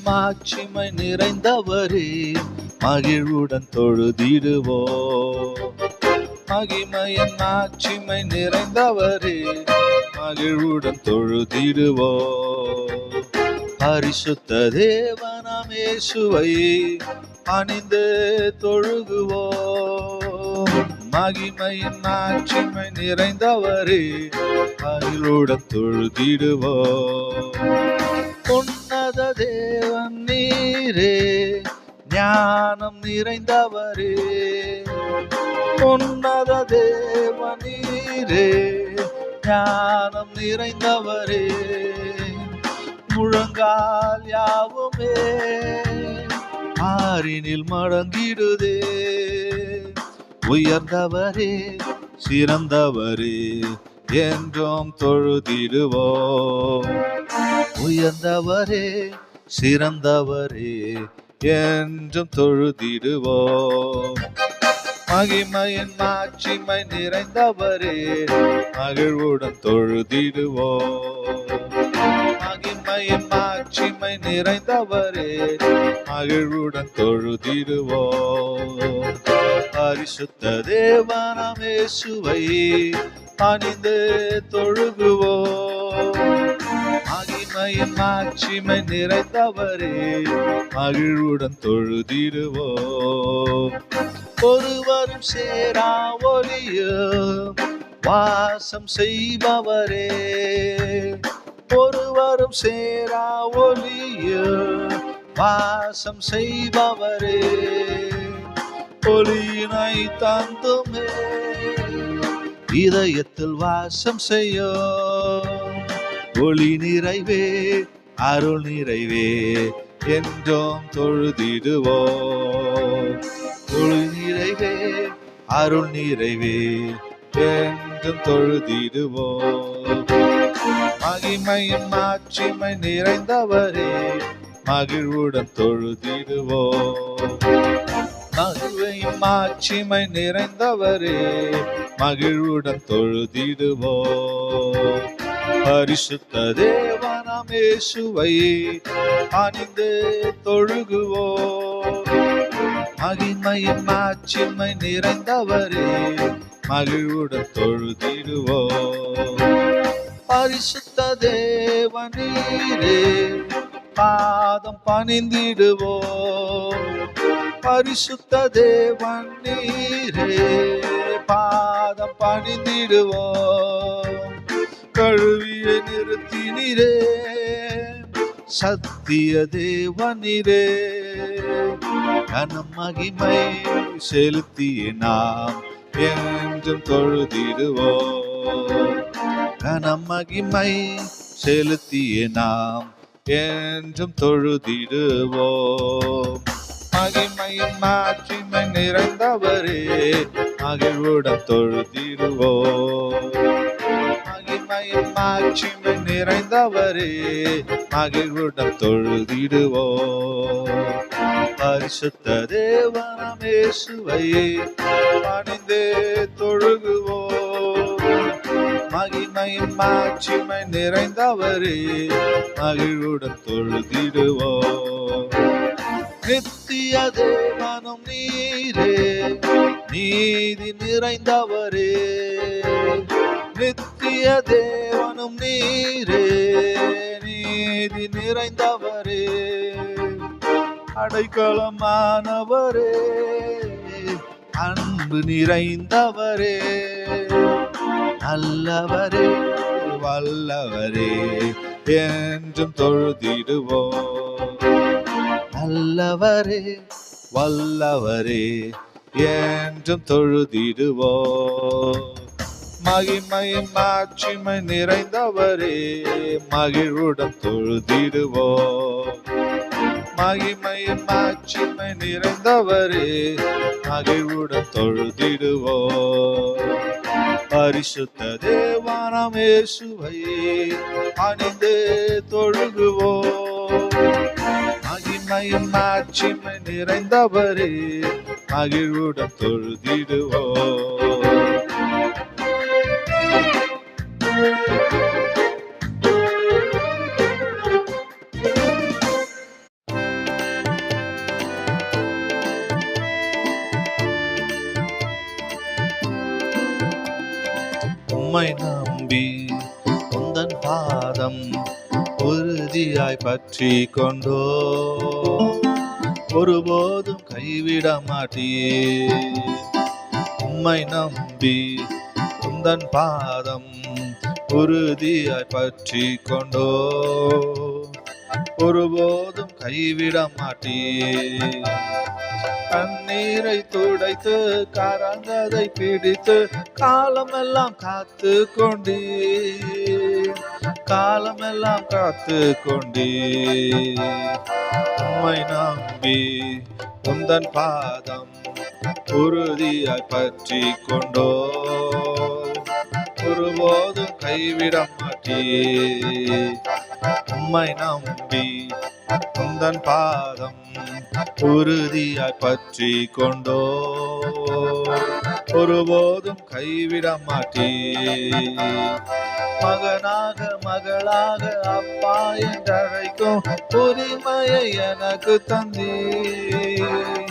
மாட்சிமை நிறைந்தவரே, மகிழ்வுடன் தொழுதிடுவோம். மகிமையின் மாட்சிமை நிறைந்தவரே, மகிழ்வுடன் தொழுதிடுவோம். பரிசுத்த தேவனாம் இயேசுவை பணிந்து தொழுகுவோம். மகிமையின் மாட்சிமை நிறைந்தவரே, மகிழ்வுடன் தொழுதிடுவோம். உன்னத தேவன் நீரே, ஞானம் நிறைந்தவரே. உன்னத தேவன் நீரே, ஞானம் நிறைந்தவரே. முழங்கால் யாவுமே ஆறினில் மடங்கிடுதே. உயர்ந்தவரே, சிறந்தவரே, என்றும் தொழுதிடுவோம். உயர்ந்தவரே, சிறந்தவரே, என்றும் தொழுதிடுவோம். மகிமையின் மாட்சிமை நிறைந்தவரே, மகிழ்வுடன் தொழுதிடுவோம். மகிமையின் மாட்சிமை நிறைந்தவரே, மகிழ்வுடன் தொழுதிடுவோம். பரிசுத்த தேவனாம் இயேசுவை பணிந்து தொழுகுவோம். மகிமையின் மாட்சிமை நிறைந்தவரே, மகிழ்வுடன் தொழுதிடுவோம். ஒருவரும் சேரா ஒளியும் வாசம் செய்பவரே. ஒருவரும் சேரா ஒளியும் வாசம் செய்பவரே. ஒளியினை தந்துமே இதயத்தில் வாசம் செய்யும். ஒளி நிறைவே, அருள் நிறைவே, என்றும் தொழுதிடுவோம். ஒளி நிறைவே, அருள் நிறைவே, என்றும் தொழுதிடுவோம். மகிமையின் மாட்சிமை நிறைந்தவரே, மகிழ்வுடன் தொழுதிடுவோம். மகிழ்வையும் மாட்சிமை நிறைந்தவரே, மகிழ்வுடன் தொழுதிடுவோம். பரிசுத்த தேவனாம் இயேசுவை பணிந்து தொழுகுவோம். மகிமையின் மாட்சிமை நிறைந்தவரே, மகிழ்வுடன் தொழுதிடுவோம். பரிசுத்த தேவனீரே, பாதம் பணிந்திடுவோம். பரிசுத்த தேவன் நீரே, பாதம் பணிந்திடுவோம். கழுவிய நிறுத்தினீரே, சத்திய தேவனீரே. கனம் மகிமை செலுத்திய நாம் என்றும் தொழுதிடுவோம். கனம் மகிமை செலுத்திய நாம் என்றும் தொழுதிடுவோம். மகிமையும் மாட்சிமை நிறைந்தவரே, மகிழ்வுடன் தொழுதிடுவோம். மகிமையும் மாட்சிமை நிறைந்தவரே, மகிழ்வுடன் தொழுதிடுவோம். பரிசுத்த தேவனாம் இயேசுவை பணிந்து தொழுகுவோம். மகிமையும் மாட்சிமை நிறைந்தவரே, மகிழ்வுடன் தொழுதிடுவோம். நித்திய தேவனும் நீரே, நீதி நிறைந்தவரே. நித்திய தேவனும் நீரே, நீதி நிறைந்தவரே. அடைக்கலமானவரே, அன்பு நிறைந்தவரே. நல்லவரே, வல்லவரே, என்றும் தொழுதிடுவோம். நல்லவரே, வல்லவரே, என்றும் தொழுதிடுவோம். மகிமையும் மாட்சிமை நிறைந்தவரே, மகிழ்வுடன் தொழுதிடுவோம். மகிமையும் மாட்சிமை நிறைந்தவரே, மகிழ்வுடன் தொழுதிடுவோம். பரிசுத்த தேவனாம் இயேசுவை பணிந்து தொழுகுவோம். மகிமையும் மாட்சிமை நிறைந்தவரே, மகிழ்வுடன் தொழுதிடுவோம். உம்மை நம்பி உந்தன் பாதம் உறுதியாய் பற்றி கொண்டோ ஒருபோதும் கைவிட மாட்டியே. உம்மை நம்பி உந்தன் பாதம் உறுதியாய் பற்றி கொண்டோ ஒருபோதும் கைவிட மாட்டியே. கண்ணீரை துடைத்து கரங்கதை பிடித்து காலமெல்லாம் காத்து கொண்டே, காலமெல்லாம் காத்து கொண்டே. உம்மை நம்பி உந்தன் பாதம் உறுதியாய் பற்றி கொண்டோ ஒருபோதும் கைவிட மாட்டியே. உம்மை நம்பி உந்தன் பாதம் உறுதியாய் பற்றி கொண்டோ ஒருபோதும் கைவிட மாட்டியே. மகனாக மகளாக அப்பா என்றழைக்கும் உரிமையை எனக்கு தந்தீர்,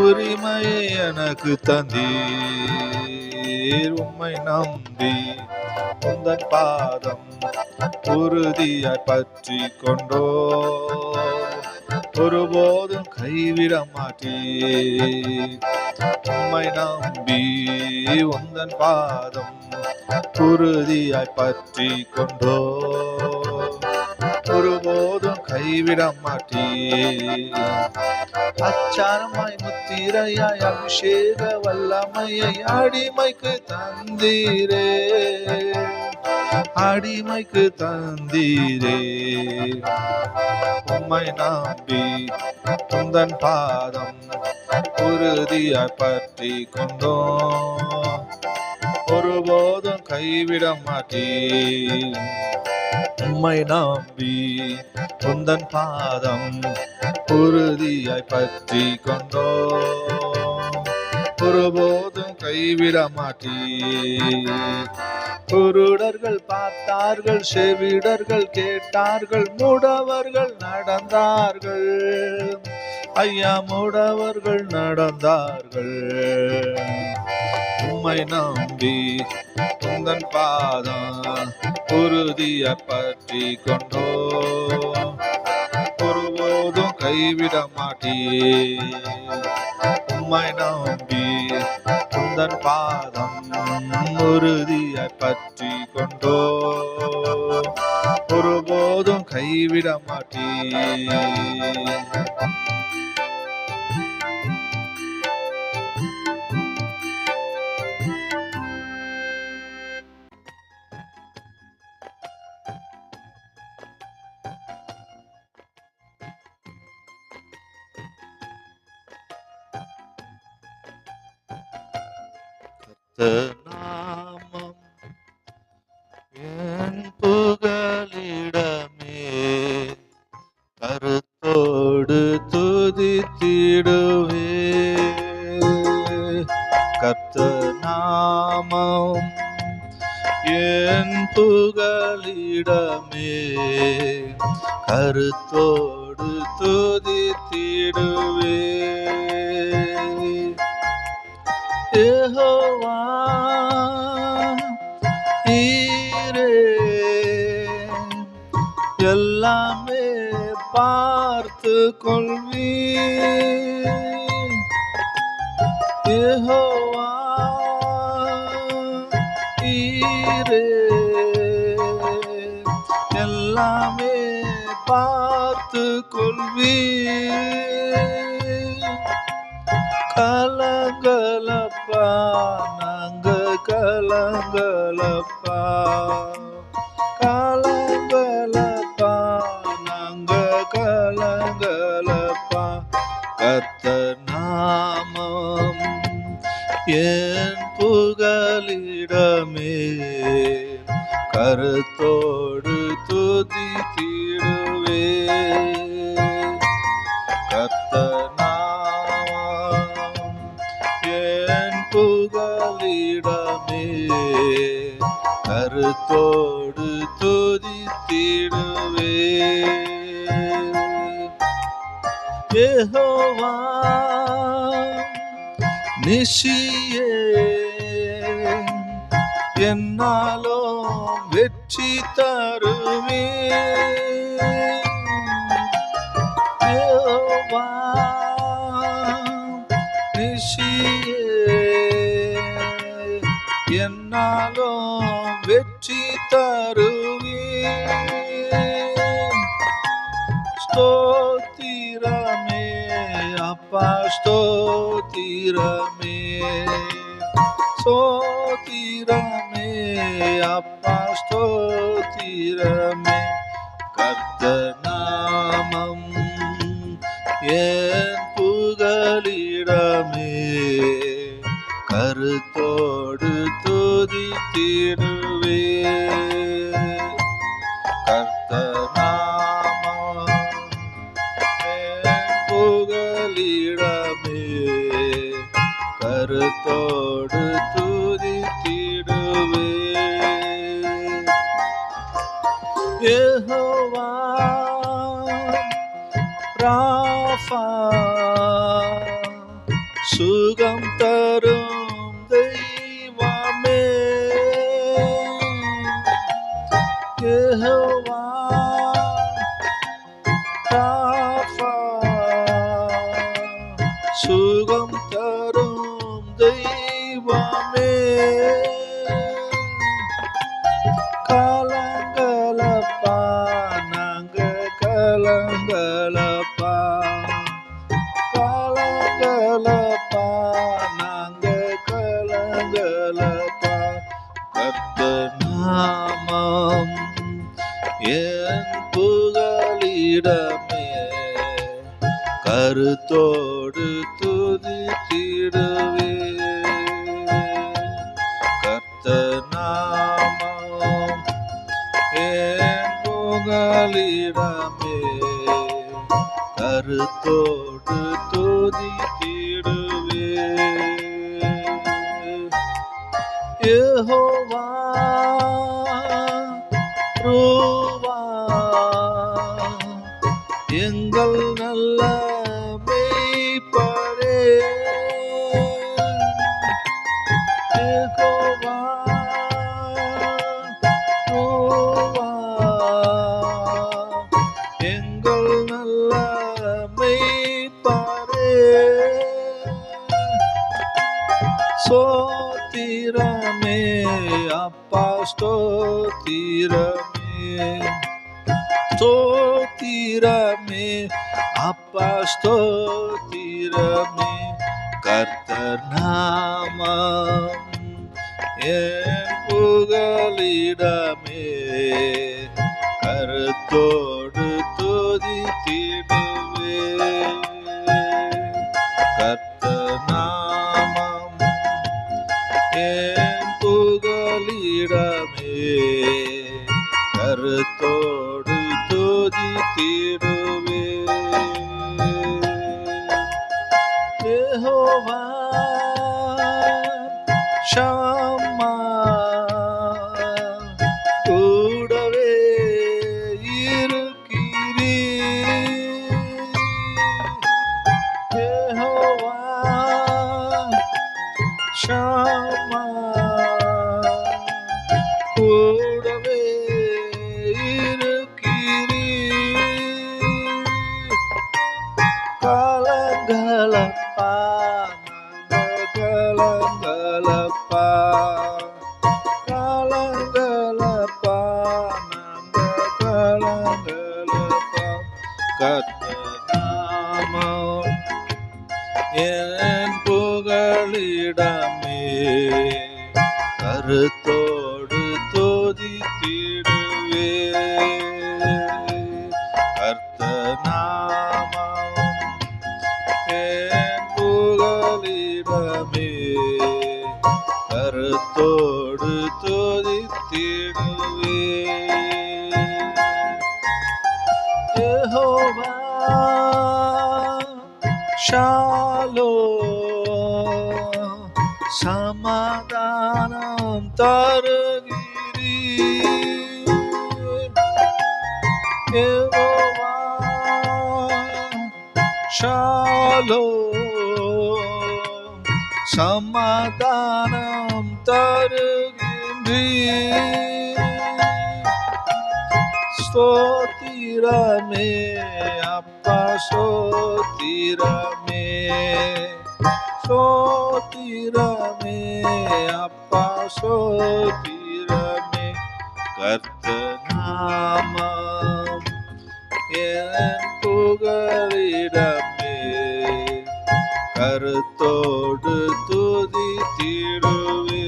உரிமையை எனக்கு தந்தீர். உம்மை நம்பி உந்தன் பாதம் உறுதியாய் பற்றி கொண்டோ ஒருபோதும் கைவிட மாட்டியே. உம்மை நம்பி உந்தன் பாதம் உறுதியாய் பற்றி கொண்டோ ஒருபோதும் கைவிட மாட்டியே. அச்சாரமாய் முத்திரையாய் அபிஷேக வல்லமையை அடிமைக்கு தந்தீரே, அடிமைக்கு தந்தீரே. உம்மை நம்பி உந்தன் பாதம் உறுதியாய் பற்றி கொண்டோ ஒருபோதும் கைவிட மாட்டியே. உம்மை நம்பி உந்தன் பாதம் உறுதியாய் பற்றி கொண்டோ ஒருபோதும் கைவிட மாட்டியே. குருடர்கள் பார்த்தார்கள், செவிடர்கள் கேட்டார்கள், முடவர்கள் நடந்தார்கள், ஐயா முடவர்கள் நடந்தார்கள். உம்மை நம்பி உந்தன் பாதம் உறுதியாய் பற்றி கொண்டோ ஒருபோதும் கைவிட மாட்டியே. உம்மை நம்பி உந்தன் பாதம் உறுதியாய் பற்றி கொண்டோ ஒருபோதும் கைவிட மாட்டியே. நாமம் என் புகலிடமே கருத்தோடு துதித்திடுவே. கர்த்தர் நாமம் என் புகலிடமே கருத்தோடு துதித்திடுவே. யெகோவா ஈரே எல்லாமே பார்த்து கொள்வீர். யெகோவா ஈரே எல்லாமே பார்த்து கொள்வீர். கலங்கலப்பா நாங்க கலங்கலப்பா, கலங்கலப்பா நாங்க கலங்கலப்பா. கர்த்தர் நாமம் என் புகலிடமே கருத்தோடு துதித்திடுவே. கர்த்தர் புகலிடமே கருத்தோடு துதித்திடுவே. யெகோவா நிசியே என்னாலும் வெற்றி தருவே யெகோவா நிசியே என்னாலும் வெற்றி தருவே ஸ்தோத்திரமே அப்பா ஸ்தோத்திரமே ஸ்தோத்திரமே அப்பா ஸ்தோத்திரமே கர்த்தர் நாமம் என் புகலிடமே கருத்தோடு துதித்திடுவே கர்த்தர் நாமம் என் புகலிடமே கருத்தோடு துதித்திடுவே யெகோவா ராஃபா சுகம் தரும் தெய்வமே யெகோவா ராஃபா சுகம் தரும் தெய்வமே கலங்கலப்பா நாங்க கலங்கலப்பா கலங்கலப்பா நாங்க கலங்கலப்பா கர்த்தர் நாமம் என் புகலிடமே கருத்தோடு துதித்திடுவே கர்த்தர் நாமம் என் புகலிடமே கருத்தோடு துதித்திடுவே யெகோவா ரூவா எங்கள் நல்ல மேய்ப்பரே யெகோவா ரூவா எங்கள் நல்ல மேய்ப்பரே ஸ்தோத்திரமே அப்பா ஸ்தோத்திரமே ஸ்தோத்திரமே அப்பா ஸ்தோத்திரமே கர்த்தர் நாமம் என் புகலிடமே கருத்தோடு துதித்திடுவே கர்த்தர் நாமம் என் புகலிடமே கருத்தோடு துதித்திடுவே யெகோவா ஷம்மா கூடவே இருக்கிறீர் யெகோவா ஷம்மா கூடவே இருக்கிறீர் கலங்கலப்பா கலங்கலப்பா கலங்கலப்பா கலங்கலப்பா கர்த்தர் நாமம் என் புகலிடமே கருத்தோடு துதித்திடுவே கர்த்தர் நாமம் என் புகலிடமே கருத்தோடு துதித்திடுவே யெகோவா ஷாலோம் சமாதானம் தருகிறீர் யெகோவா ஷாலோம் சமாதானம் தருகின்றீர் நன்றி ஸ்தோத்திரமே அப்பா ஸ்தோத்திரமே ஸ்தோத்திரமே அப்பா ஸ்தோத்திரமே கர்த்தநாமம் என் புகலிடமே கருத்தோடு துதித்திடுவே